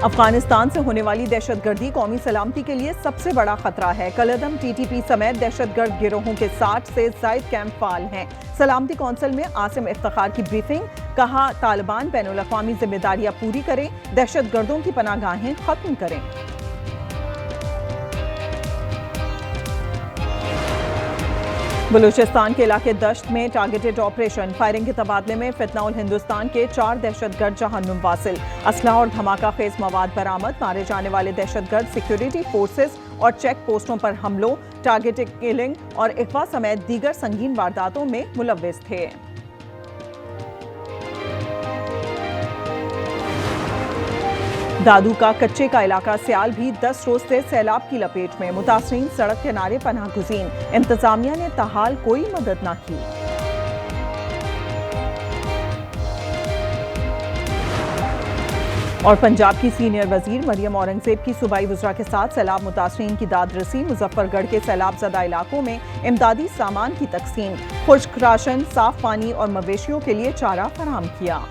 अफगानिस्तान से होने वाली दहशतगर्दी कौमी सलामती के लिए सबसे बड़ा खतरा है। कलअदम टीटीपी समेत दहशतगर्द गिरोहों के 60 से ज्यादा कैंप फाल हैं। सलामती कौंसिल में आसिम इफ्तिखार की ब्रीफिंग, कहा तालिबान बैनुल अक़वामी जिम्मेदारियां पूरी करें, दहशतगर्दों की पनाहगाहें खत्म करें। बलूचिस्तान के इलाके दश्त में टारगेटेड ऑपरेशन, फायरिंग के तबादले में फितनाउल हिंदुस्तान के 4 दहशतगर्द जहन्नुम वासिल, असलहा और धमाका खेज मवाद बरामद। मारे जाने वाले दहशतगर्द सिक्योरिटी फोर्सेस और चेक पोस्टों पर हमलों, टारगेटेड किलिंग और अगवा समेत दीगर संगीन वारदातों में मुलव्विस थे। दादू का कच्चे का इलाका सियाल भी 10 रोज से सैलाब की लपेट में, मुतासरीन सड़क किनारे पनाह गुज़ीन, इंतजामिया ने ताहाल कोई मदद न की। और पंजाब की सीनियर वजीर मरियम औरंगजेब की सूबाई वज़रा के साथ सैलाब मुतासरीन की दाद रसी, मुजफ्फरगढ़ के सैलाब ज़दा इलाकों में इमदादी सामान की तकसीम, खुश्क राशन, साफ पानी और मवेशियों के लिए चारा फराहम किया।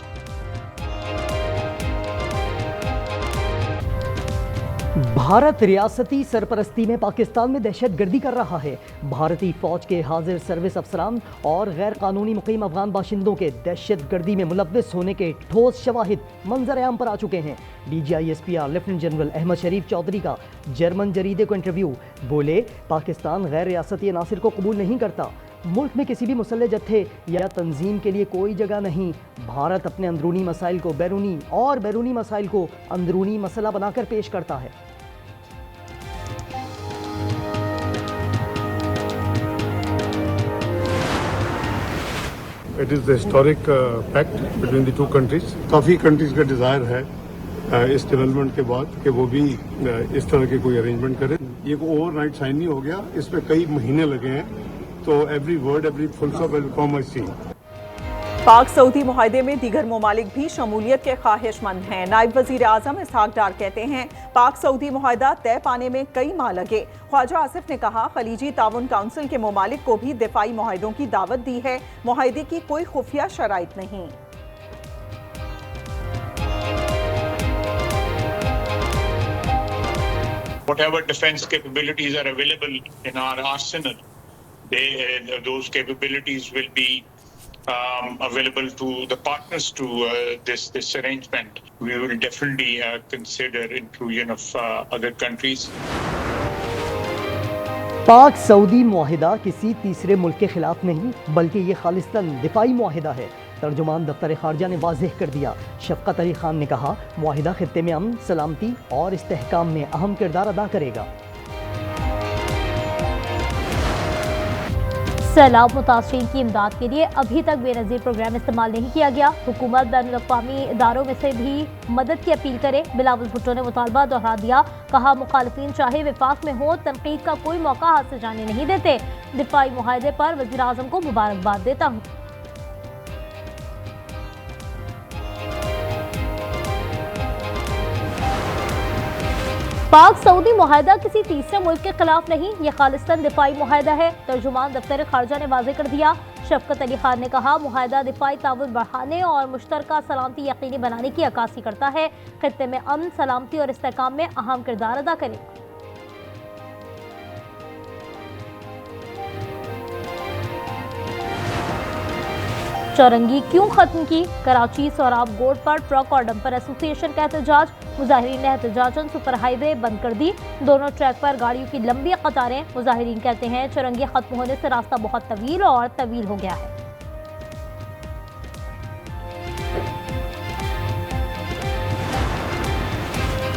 भारत रियासती सरपरस्ती में पाकिस्तान में दहशतगर्दी कर रहा है। भारतीय फौज के हाजिर सर्विस अफसरान और गैर कानूनी मुकीम अफगान बाशिंदों के दहशतगर्दी में मुलव्विस होने के ठोस शवाहिद मंजर-ए-आम पर आ चुके हैं। DGISPR लेफ्टिनेंट जनरल अहमद शरीफ चौधरी का जर्मन जरीदे को इंटरव्यू, बोले पाकिस्तान गैर रियासती अनासिर को कबूल नहीं करता, मुल्क में किसी भी मुसल्ले जत्थे या तंजीम के लिए कोई जगह नहीं। भारत अपने अंदरूनी मसाइल को बैरूनी और बैरूनी मसाइल को अंदरूनी मसला बनाकर पेश करता है। It is the historic pact between the two countries. काफ़ी कंट्रीज का डिज़ायर है इस डेवलपमेंट के बाद कि वो भी इस तरह के कोई अरेंजमेंट करें। ये ओवरनाइट साइन नहीं हो गया, इसमें कई महीने लगे हैं, तो every word every full stop will come I see. Pak Saudi मुआहदे में दीगर ममालिक भी शमूलियत के ख्वाहिशमंद हैं। नायब वजीर आजम इसहाक डार कहते हैं पाक सऊदी मुआहदा तय पाने में कई माह लगे। ख्वाजा आसिफ ने कहा खलीजी ताउन काउंसिल के ममालिक को भी दिफाई मुआहदों की दावत दी है, मुआहदे की कोई खुफिया शराइत नहीं। Whatever defense capabilities are available in our arsenal, those capabilities will be available to the partners to this arrangement. We will definitely consider inclusion of other countries. पाक सऊदी मुआहिदा किसी तीसरे मुल्क के खिलाफ नहीं, बल्कि ये खालिस्तन दिफाई मुआहिदा है। तर्जुमान दफ्तर खारजा ने वाज़ेह कर दिया। शफ़क़त अली खान ने कहा मुआहिदा खित्ते में अमन, सलामती और इस्तेहकाम में अहम किरदार अदा करेगा। सैलाब मुतासरीन की इमदाद के लिए अभी तक बेनज़ीर प्रोग्राम इस्तेमाल नहीं किया गया। हुकूमत बैनुल अक़वामी इदारों में से भी मदद की अपील करे। बिलावल भुट्टो ने मुतालबा दोहरा दिया, कहा मुखालिफिन चाहे विफाक में हो, तनकीद का कोई मौका हाथ से जाने नहीं देते। दिफाई मुआहदे पर वज़ीर आज़म को मुबारकबाद देता हूँ। पाक सऊदी मुआहदा किसी तीसरे मुल्क के खिलाफ नहीं, यह खालिस्तान दिफाई मुआहदा है। तर्जुमान दफ्तर खारजा ने वाज़ेह कर दिया। शफ़क़त अली खान ने कहा मुआहदा दिफाई ताउन बढ़ाने और मुश्तरका सलामती यकीनी बनाने की अक्कासी करता है। खित्ते में अमन, सलामती और इस्तेहकाम में अहम किरदार अदा करेगा। चौरंगी क्यों खत्म की? कराची सोराब गोड पर ट्रक और डंपर एसोसिएशन का एहतजाज। मुजाहिरीन ने एहतजाजन सुपर हाईवे बंद कर दी। दोनों ट्रैक पर गाड़ियों की लंबी कतारें। मुजाहिरीन कहते हैं चौरंगी खत्म होने से रास्ता बहुत तवील और तवील हो गया है।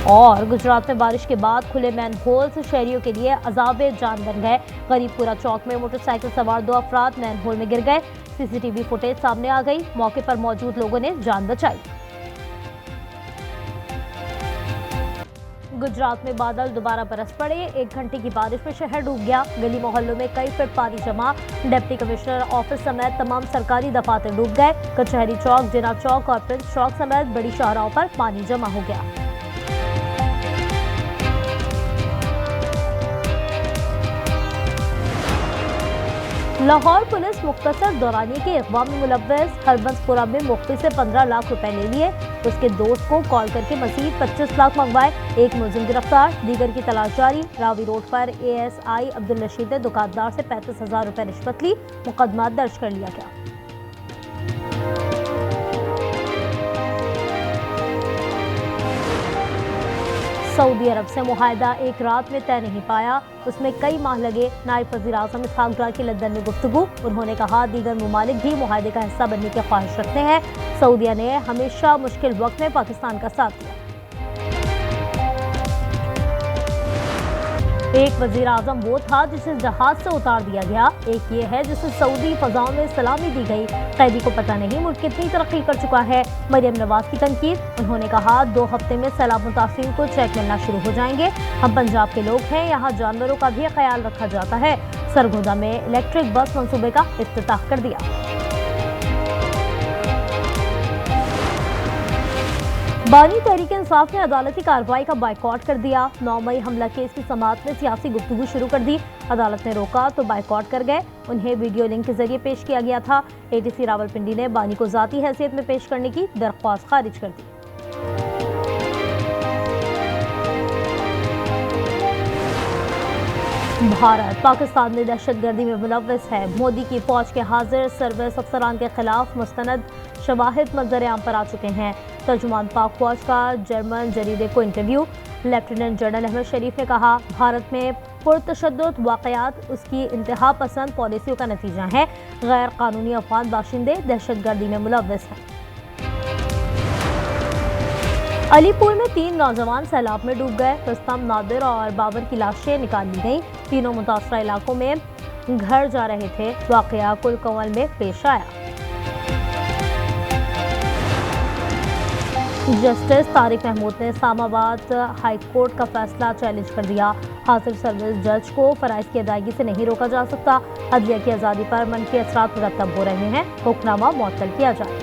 और गुजरात में बारिश के बाद खुले मैन होल्स शहरियों के लिए अजाब जान बन गए। गरीबपुरा चौक में मोटरसाइकिल सवार 2 अफराद मैन होल में गिर गए। CCTV फुटेज सामने आ गई। मौके पर मौजूद लोगों ने जान बचाई। गुजरात में बादल दोबारा बरस पड़े। 1 घंटे की बारिश में शहर डूब गया। गली मोहल्लों में कई फीट पानी जमा। डिप्टी कमिश्नर ऑफिस समेत तमाम सरकारी दफातर डूब गए। कचहरी चौक, जिना चौक और प्रिंस चौक समेत बड़ी शाहराहों पर पानी जमा हो गया। लाहौर पुलिस मुख्तसर दौरानिये के अगवा में मुलव्वस। हरबंसपुरा में मुख्ती से 15 लाख रुपए ले लिए। उसके दोस्त को कॉल करके मजीद 25 लाख मंगवाए। एक मुलजिम गिरफ्तार, दीगर की तलाश जारी। रावी रोड पर ASI अब्दुल रशीद ने दुकानदार से 35,000 रुपए रिश्वत ली। मुकदमा दर्ज कर लिया गया। सऊदी अरब से मुआहदा एक रात में तय नहीं पाया, उसमें कई माह लगे। नायब वज़ीर आज़म इसहाक डार की लंदन में गुफ्तगू। उन्होंने कहा दीगर ममालिक भी मुआहदे का हिस्सा बनने की ख्वाहिश रखते हैं। सऊदीया ने हमेशा मुश्किल वक्त में पाकिस्तान का साथ दिया। एक वज़ीर आज़म वो था जिसे जहाज से उतार दिया गया, एक ये है जिसे सऊदी फजाओं में सलामी दी गई। कैदी को पता नहीं मुल्क कितनी तरक्की कर चुका है। मरियम नवाज की तनकीद। उन्होंने कहा 2 हफ्ते में सैलाब मुतासिरीन को चेक मिलना शुरू हो जाएंगे। हम पंजाब के लोग हैं, यहाँ जानवरों का भी ख्याल रखा जाता है। सरगोदा में इलेक्ट्रिक बस मंसूबे का इफ्तिताह कर दिया। बानी तहरीक इंसाफ ने अदालती कार्रवाई का बाइकॉट कर दिया। 9 मई हमला केस की समाअत में सियासी गुफ्तगू शुरू कर दी। अदालत ने रोका तो बाइकॉट कर गए। उन्हें वीडियो लिंक के जरिए पेश किया गया था। ATC रावलपिंडी ने बानी को जाती हैसियत में पेश करने की दरख्वास्त खारिज कर दी। भारत पाकिस्तान में दहशतगर्दी में मुलव्वस है। मोदी की फौज के हाजिर सर्विस अफसरान के खिलाफ मुस्तनद शवाहिद मंजर आम पर आ चुके हैं। तर्जुमान पाक फौज का जर्मन जरीदे को इंटरव्यू। लेफ्टिनेंट जनरल अहमद शरीफ ने कहा भारत में पुरतशद्दुद वाक़यात उसकी इंतहा पसंद पॉलिसियों का नतीजा है। गैर कानूनी अफगान बाशिंदे दहशतगर्दी में मुलव्वस हैं। अलीपुर में 3 नौजवान सैलाब में डूब गए। रुस्तम, नादिर और बाबर की लाशें निकाल ली गईं। तीनों मुतासरा इलाकों में घर जा रहे थे। वाक़या कुलकमल में पेश आया। जस्टिस तारिक महमूद ने इस्लामाबाद हाई कोर्ट का फैसला चैलेंज कर दिया। हासिल सर्विस जज को फराइज की अदायगी से नहीं रोका जा सकता। अदलिया की आज़ादी पर मनफी असरात मुरतब हो रहे हैं। हुक्मनामा मुअत्तल किया जाए।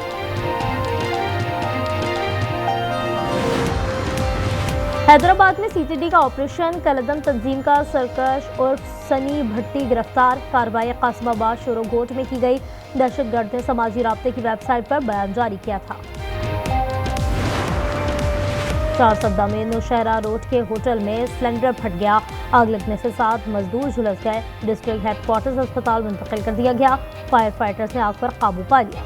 हैदराबाद में CTD का ऑपरेशन। कलदम तंजीम का सरकश उर्फ सनी भट्टी गिरफ्तार। कार्रवाई कासिमाबाद शोरोगोट में की गई। दहशतगर्द ने समाजी राब्ते की वेबसाइट पर बयान जारी किया था। चारसद्दा में नौशहरा रोड के होटल में सिलेंडर फट गया। आग लगने से 7 मजदूर झुलस गए। डिस्ट्रिक्ट हेडक्वार्टर्स अस्पताल मुंतकिल कर दिया गया। फायर फाइटर्स ने आग पर काबू पा लिया।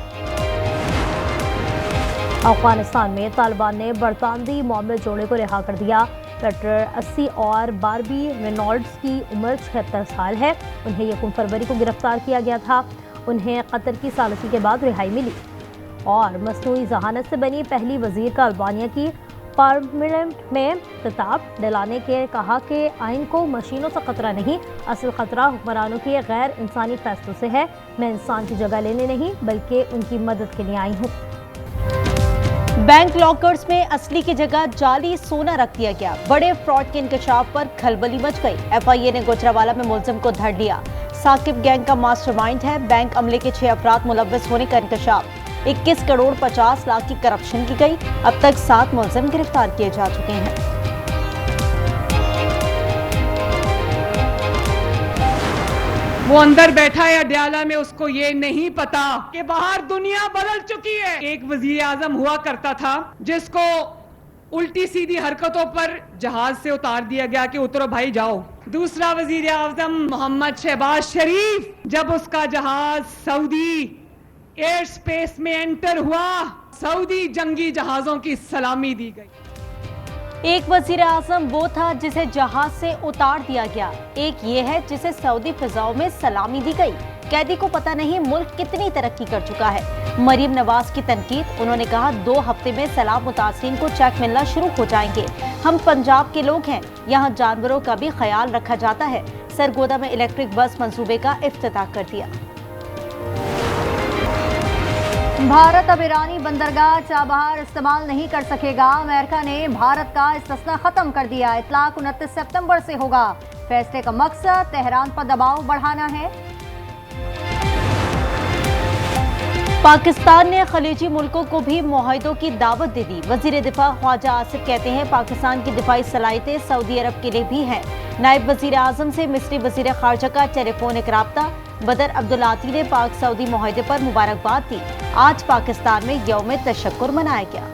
अफगानिस्तान में तालिबान ने बरतानवी मोहम्मद जोड़े को रिहा कर दिया। कटर 80 और बारबी रेनॉल्ड्स की उम्र 76 साल है। उन्हें 1 फरवरी को गिरफ्तार किया गया था। उन्हें कतर की सालिसी के बाद रिहाई मिली। और मसनूई जहानत से बनी पहली वजीर का अल्बानिया की पार्लियामेंट में खिताब। डलाने के कहा कि आइन को मशीनों से खतरा नहीं, असल खतरा हुक्मरानों के गैर इंसानी फैसलों से है। मैं इंसान की जगह लेने नहीं बल्कि उनकी मदद के लिए आई हूँ। बैंक लॉकर्स में असली की जगह जाली सोना रख दिया गया। बड़े फ्रॉड के इंकशाफ पर खलबली मच गई। FIA ने गुजरावाला में मुलजिम को धर लिया। साकिब गैंग का मास्टरमाइंड है। बैंक अमले के 6 अफराद मुलव्वस होने का इंकशाफ। 21 करोड़ 50 लाख की करप्शन की गई। अब तक 7 मुलजिम गिरफ्तार किए जा चुके हैं। वो अंदर बैठा है अडयाला में, उसको ये नहीं पता कि बाहर दुनिया बदल चुकी है। एक वजीर आजम हुआ करता था जिसको उल्टी सीधी हरकतों पर जहाज से उतार दिया गया कि उतरो भाई जाओ। दूसरा वजीर आजम मोहम्मद शहबाज शरीफ, जब उसका जहाज सऊदी एयर स्पेस में एंटर हुआ, सऊदी जंगी जहाजों की सलामी दी गई। एक वजीर आजम वो था जिसे जहाज से उतार दिया गया। एक ये है जिसे सऊदी फिजाओं में सलामी दी गई। कैदी को पता नहीं मुल्क कितनी तरक्की कर चुका है। मरियम नवाज की तनकीद। उन्होंने कहा 2 हफ्ते में सैलाब मुतासिरीन को चेक मिलना शुरू हो जाएंगे। हम पंजाब के लोग हैं, यहाँ जानवरों का भी ख्याल रखा जाता है। सरगोदा में इलेक्ट्रिक बस मंसूबे का इफ्तिताह कर दिया। भारत अब ईरानी बंदरगाह चाबहार इस्तेमाल नहीं कर सकेगा। अमेरिका ने भारत का इस्तिस्ना खत्म कर दिया। इतलाक 29 सितंबर से होगा। फैसले का मकसद तेहरान पर दबाव बढ़ाना है। पाकिस्तान ने खलीजी मुल्कों को भी मुआहदों की दावत दे दी। वजीर दिफा ख्वाजा आसिफ कहते हैं पाकिस्तान की दिफाई सलाहियतें सऊदी अरब के लिए भी हैं। नायब वजीर आजम से मिस्री वजीर खारजा का टेलीफोनिक राब्ता। बदर अब्दुल्लाती ने पाक सऊदी मुआहदे पर मुबारकबाद दी। आज पाकिस्तान में यौम तशक्कुर मनाया गया।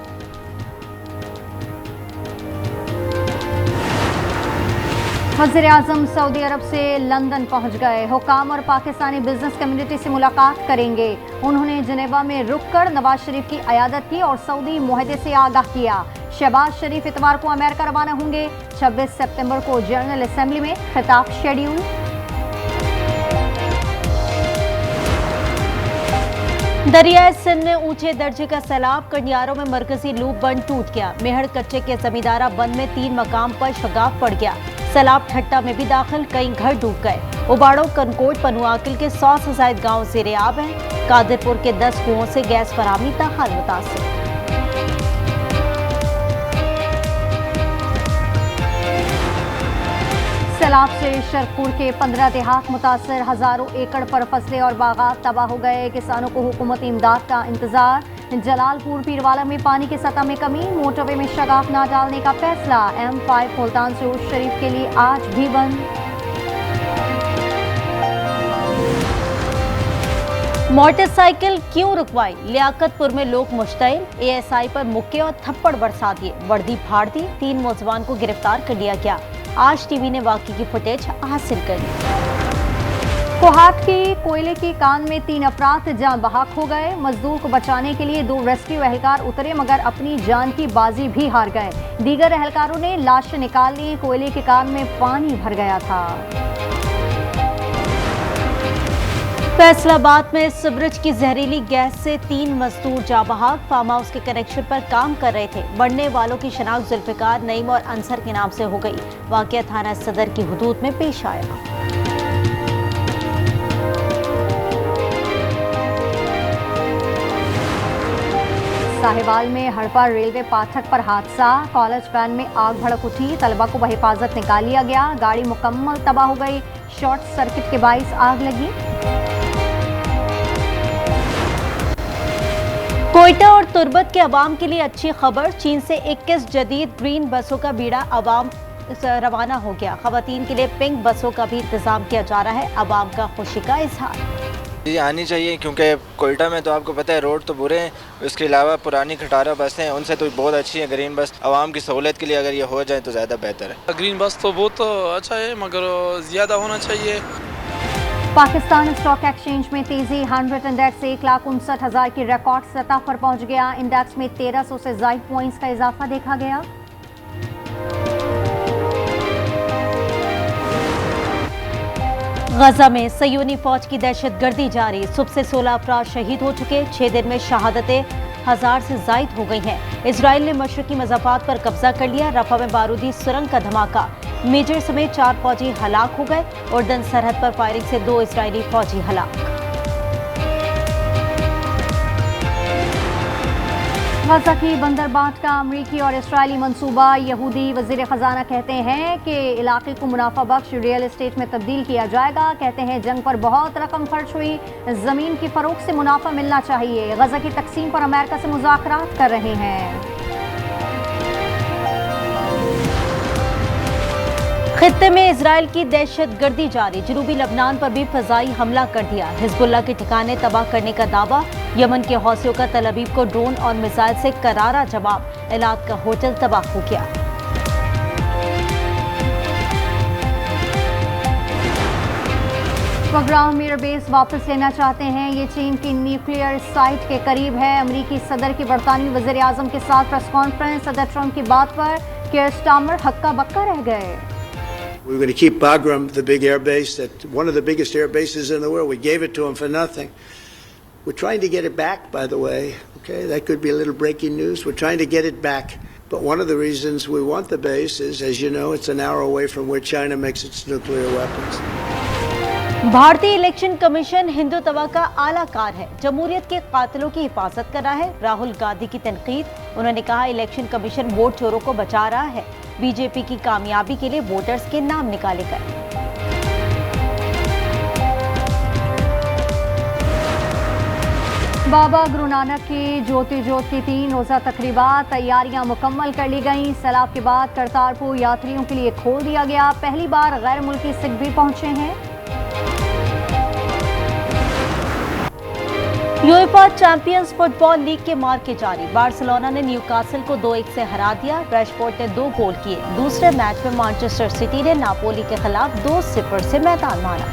वज़ीर आज़म सऊदी अरब से लंदन पहुंच गए। हुकाम और पाकिस्तानी बिजनेस कम्युनिटी से मुलाकात करेंगे। उन्होंने जिनेवा में रुककर नवाज शरीफ की अयादत की और सऊदी मुआहदे से आगाह किया। शहबाज शरीफ इतवार को अमेरिका रवाना होंगे। 26 सितंबर को जनरल असेंबली में खिताब शेड्यूल। दरियाए सिंध में ऊंचे दर्जे का सैलाब। कंडियारों में मरकजी लूप बंद टूट गया। मेहड़ कच्चे के जमींदारा बंद में 3 मकाम पर शगाफ पड़ गया। सैलाब ठट्टा में भी दाखिल, कई घर डूब गए। उबाड़ो, कनकोट, पनुआकिल के 100 से ज्यादा गाँव ज़ेरे-आब हैं। कादिरपुर के 10 कुओं से गैस फराहमी ताहाल मुतासिर। सैलाब से शरकपुर के 15 देहात मुतासर। हजारों एकड़ पर फसलें और बागात तबाह हो गए। किसानों को हुकूमती इमदाद का इंतजार। जलालपुर पीरवाला में पानी की सतह में कमी। मोटरवे में शगाफ न डालने का फैसला। M5 मुल्तान से उर्स शरीफ के लिए आज भी बंद। मोटरसाइकिल क्यों रुकवाई? लियाकतपुर में लोग मुश्तइल। ASI पर मुक्के और थप्पड़ बरसा दिए। वर्दी फाड़ दी। 3 मुलजमान को गिरफ्तार कर लिया गया। आज टीवी ने वाकई की फुटेज हासिल कर ली। कोहाट की कोयले की कान में 3 अफराद जान बहक हो गए। मजदूर को बचाने के लिए 2 रेस्क्यू एहलकार उतरे मगर अपनी जान की बाजी भी हार गए। दीगर एहलकारों ने लाशें निकाल ली। कोयले के कान में पानी भर गया था। फैसलाबाद में सिवरेज की जहरीली गैस से 3 मजदूर जाँ बहक। फार्म हाउस के कनेक्शन पर काम कर रहे थे। मरने वालों की शनाख्त जुल्फिकार, नईम और अंसर के नाम से हो गई। वाक़या थाना सदर की हुदूद में पेश आया। साहिवाल में हड़पा रेलवे पाठक पर हादसा। कॉलेज वैन में आग भड़क उठी। तलबा को बहिफाजत निकाल लिया गया। गाड़ी मुकम्मल तबाह हो गई। शॉर्ट सर्किट के बाइस आग लगी। कोयटा और तुर्बत के अवाम के लिए अच्छी खबर। चीन से 21 जदीद ग्रीन बसों का बीड़ा अवाम रवाना हो गया। खवातीन के लिए पिंक बसों का भी इंतजाम किया जा रहा है। अवाम का खुशी का इजहार। ये आनी चाहिए क्योंकि कोयटा में तो आपको पता है रोड तो बुरे हैं। उसके अलावा पुरानी खटारा बसें हैं, उनसे तो बहुत अच्छी है ग्रीन बस। आवाम की सहूलत के लिए अगर ये हो जाए तो ज़्यादा बेहतर है। ग्रीन बस तो बहुत अच्छा है मगर ज़्यादा होना चाहिए। पाकिस्तान स्टॉक एक्सचेंज में तेजी। 100 इंडेक्स 1,59,000 की रिकॉर्ड सतह पर पहुंच गया। इंडेक्स में 1300 से ज्यादा पॉइंट्स का इजाफा देखा गया। गजा में सयूनी फौज की दहशतगर्दी जारी। सुबह से 16 अफराद शहीद हो चुके। 6 दिन में शहादतें 1000 से जायद हो गई हैं। इजराइल ने मशरकी मज़ाफात पर कब्जा कर लिया। रफा में बारूदी सुरंग का धमाका। मेजर समेत 4 फौजी हलाक हो गए। उर्दन सरहद पर फायरिंग से 2 इजरायली फौजी हलाक। गजा की बंदरबाट का अमरीकी और इसराइली मंसूबा। यहूदी वजीर खजाना कहते हैं कि इलाके को मुनाफा बख्श रियल एस्टेट में तब्दील किया जाएगा। कहते हैं जंग पर बहुत रकम खर्च हुई। जमीन की फरोख्त से मुनाफा मिलना चाहिए। गजा की तकसीम पर अमेरिका से मुज़ाकरात कर रहे हैं। खित्ते में इजराइल की दहशतगर्दी जारी। जनूबी लबनान पर भी फजाई हमला कर दिया। हिजबुल्लाह के ठिकाने तबाह करने का दावा। यमन के हौसियों का तल अबीब को ड्रोन और मिसाइल से करारा जवाब। एलात का होटल तबाह हो गया। बगराम एयरबेस वापस लेना चाहते हैं। ये चीन की न्यूक्लियर साइट के करीब है। अमरीकी सदर की बरतानवी वज़ीर आज़म के साथ प्रेस कॉन्फ्रेंस। सदर ट्रंप की बात पर केयर स्टार्मर हक्का बक्का रह गए। We're going to keep Bagram, the big air base, that one of the biggest air bases in the world. We gave it to them for nothing. We're trying to get it back, by the way. Okay, that could be a little breaking news. We're trying to get it back. But one of the reasons we want the base is, as you know, it's an hour away from where China makes its nuclear weapons. भारतीय election commission Hindutva का आलाकार है। जमहूरियत के कातिलों की हिफाजत कर रहा है। राहुल गांधी की तनकीद। उन्होंने कहा इलेक्शन कमीशन वोट चोरों को बचा रहा है। बीजेपी की कामयाबी के लिए वोटर्स के नाम निकाले गए। बाबा गुरु नानक की ज्योति ज्योत की 3 रोज़ा तकरीबात। तैयारियां मुकम्मल कर ली गईं। सैलाब के बाद करतारपुर यात्रियों के लिए खोल दिया गया। पहली बार गैर मुल्की सिख भी पहुंचे हैं। यूएफा चैंपियंस फुटबॉल लीग के मार्के जारी। बार्सिलोना ने न्यूकासल को 2-1 से हरा दिया। रैशफोर्ड ने 2 गोल किए। दूसरे मैच में मैनचेस्टर सिटी ने नापोली के खिलाफ 2-0 से मैदान मारा।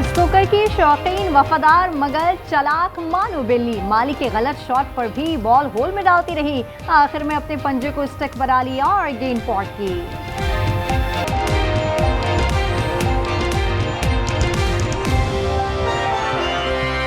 स्नूकर की शौकीन वफादार मगर चालाक मानो बिल्ली माली के गलत शॉट पर भी बॉल होल में डालती रही। आखिर में अपने पंजे को स्टिक बना लिया और गेंद पॉट की।